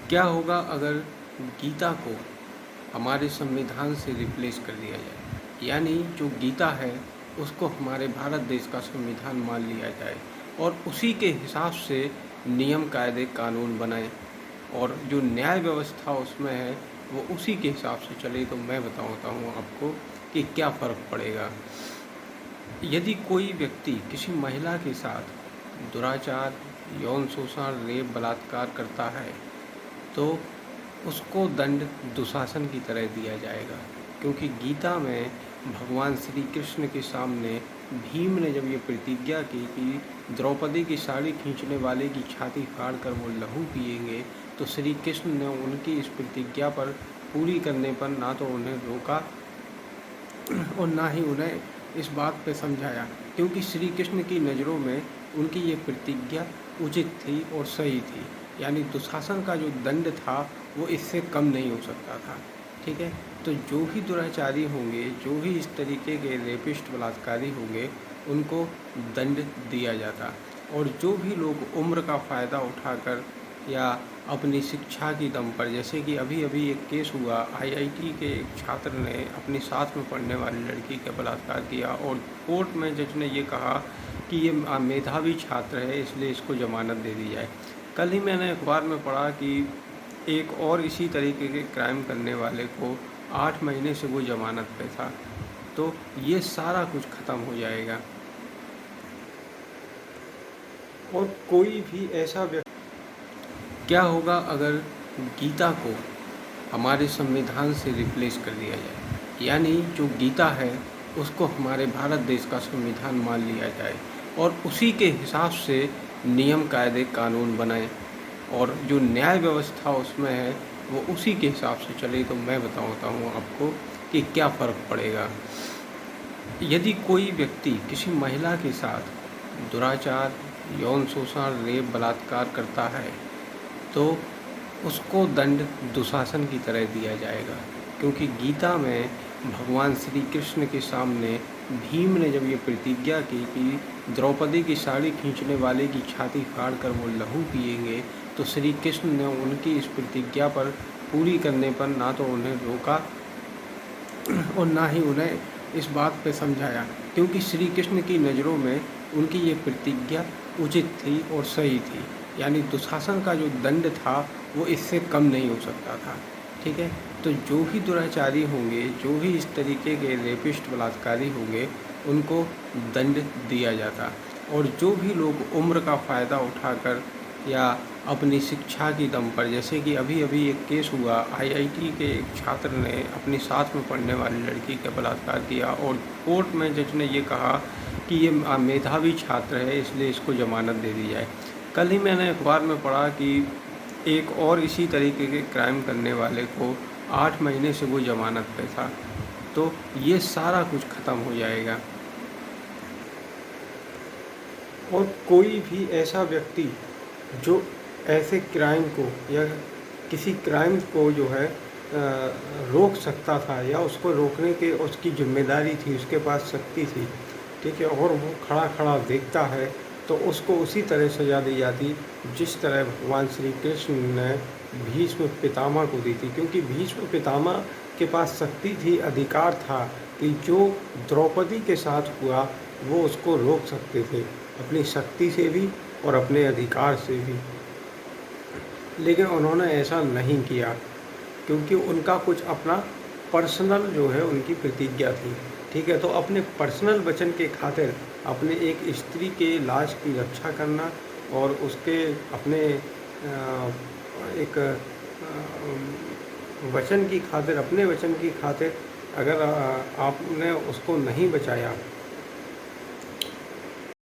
क्या होगा अगर गीता को हमारे संविधान से रिप्लेस कर दिया जाए, यानी जो गीता है उसको हमारे भारत देश का संविधान मान लिया जाए और उसी के हिसाब से नियम कायदे कानून बनाए और जो न्याय व्यवस्था उसमें है वो उसी के हिसाब से चले, तो मैं बताता हूँ आपको कि क्या फ़र्क पड़ेगा। यदि कोई व्यक्ति किसी महिला के साथ दुराचार, यौन शोषण, रेप, बलात्कार करता है तो उसको दंड दुशासन की तरह दिया जाएगा, क्योंकि गीता में भगवान श्री कृष्ण के सामने भीम ने जब ये प्रतिज्ञा की कि द्रौपदी की साड़ी खींचने वाले की छाती फाड़ कर वो लहू पिएंगे, तो श्री कृष्ण ने उनकी इस प्रतिज्ञा पर पूरी करने पर ना तो उन्हें रोका और ना ही उन्हें इस बात पे समझाया, क्योंकि श्री कृष्ण की नज़रों में उनकी ये प्रतिज्ञा उचित थी और सही थी। यानी दुशासन का जो दंड था वो इससे कम नहीं हो सकता था। ठीक है, तो जो भी दुराचारी होंगे, जो भी इस तरीके के रेपिस्ट बलात्कारी होंगे, उनको दंड दिया जाता। और जो भी लोग उम्र का फ़ायदा उठाकर या अपनी शिक्षा की दम पर, जैसे कि अभी अभी एक केस हुआ, आईआईटी के एक छात्र ने अपनी साथ में पढ़ने वाली लड़की का बलात्कार किया और कोर्ट में जज ने ये कहा कि ये मेधावी छात्र है इसलिए इसको ज़मानत दे दी जाए। कल ही मैंने अखबार में पढ़ा कि एक और इसी तरीके के क्राइम करने वाले को 8 महीने से वो ज़मानत पे था। तो ये सारा कुछ ख़त्म हो जाएगा और कोई भी ऐसा व्यक्ति, क्या होगा अगर गीता को हमारे संविधान से रिप्लेस कर दिया जाए, यानी जो गीता है उसको हमारे भारत देश का संविधान मान लिया जाए और उसी के हिसाब से नियम कायदे कानून बनाए और जो न्याय व्यवस्था उसमें है वो उसी के हिसाब से चले, तो मैं बताता हूँ आपको कि क्या फ़र्क पड़ेगा। यदि कोई व्यक्ति किसी महिला के साथ दुराचार, यौन शोषण, रेप, बलात्कार करता है तो उसको दंड दुशासन की तरह दिया जाएगा, क्योंकि गीता में भगवान श्री कृष्ण के सामने भीम ने जब ये प्रतिज्ञा की कि द्रौपदी की साड़ी खींचने वाले की छाती फाड़ कर वो लहू पिएंगे, तो श्री कृष्ण ने उनकी इस प्रतिज्ञा पर पूरी करने पर ना तो उन्हें रोका और ना ही उन्हें इस बात पे समझाया, क्योंकि श्री कृष्ण की नज़रों में उनकी ये प्रतिज्ञा उचित थी और सही थी। यानी दुशासन का जो दंड था वो इससे कम नहीं हो सकता था। ठीक है, तो जो भी दुराचारी होंगे, जो भी इस तरीके के रेपिस्ट बलात्कारी होंगे, उनको दंड दिया जाता। और जो भी लोग उम्र का फ़ायदा उठाकर या अपनी शिक्षा की दम पर, जैसे कि अभी अभी एक केस हुआ, आईआईटी के एक छात्र ने अपनी साथ में पढ़ने वाली लड़की का बलात्कार किया और कोर्ट में जज ने ये कहा कि ये मेधावी छात्र है इसलिए इसको ज़मानत दे दी जाए। कल ही मैंने अखबार में पढ़ा कि एक और इसी तरीके के क्राइम करने वाले को 8 महीने से वो ज़मानत पे था। तो ये सारा कुछ ख़त्म हो जाएगा और कोई भी ऐसा व्यक्ति जो ऐसे क्राइम को या किसी क्राइम को जो है रोक सकता था या उसको रोकने के उसकी जिम्मेदारी थी, उसके पास शक्ति थी, ठीक है, और वो खड़ा खड़ा देखता है तो उसको उसी तरह सज़ा दी जाती जिस तरह भगवान श्री कृष्ण ने भीष्म पितामह को दी थी, क्योंकि भीष्म पितामह के पास शक्ति थी, अधिकार था कि जो द्रौपदी के साथ हुआ वो उसको रोक सकते थे अपनी शक्ति से भी और अपने अधिकार से भी। लेकिन उन्होंने ऐसा नहीं किया क्योंकि उनका कुछ अपना पर्सनल जो है उनकी प्रतिज्ञा थी। ठीक है, तो अपने पर्सनल वचन के खातिर अपने एक स्त्री के लाश की रक्षा करना और उसके अपने एक वचन की खातिर, अपने वचन की खातिर अगर आपने उसको नहीं बचाया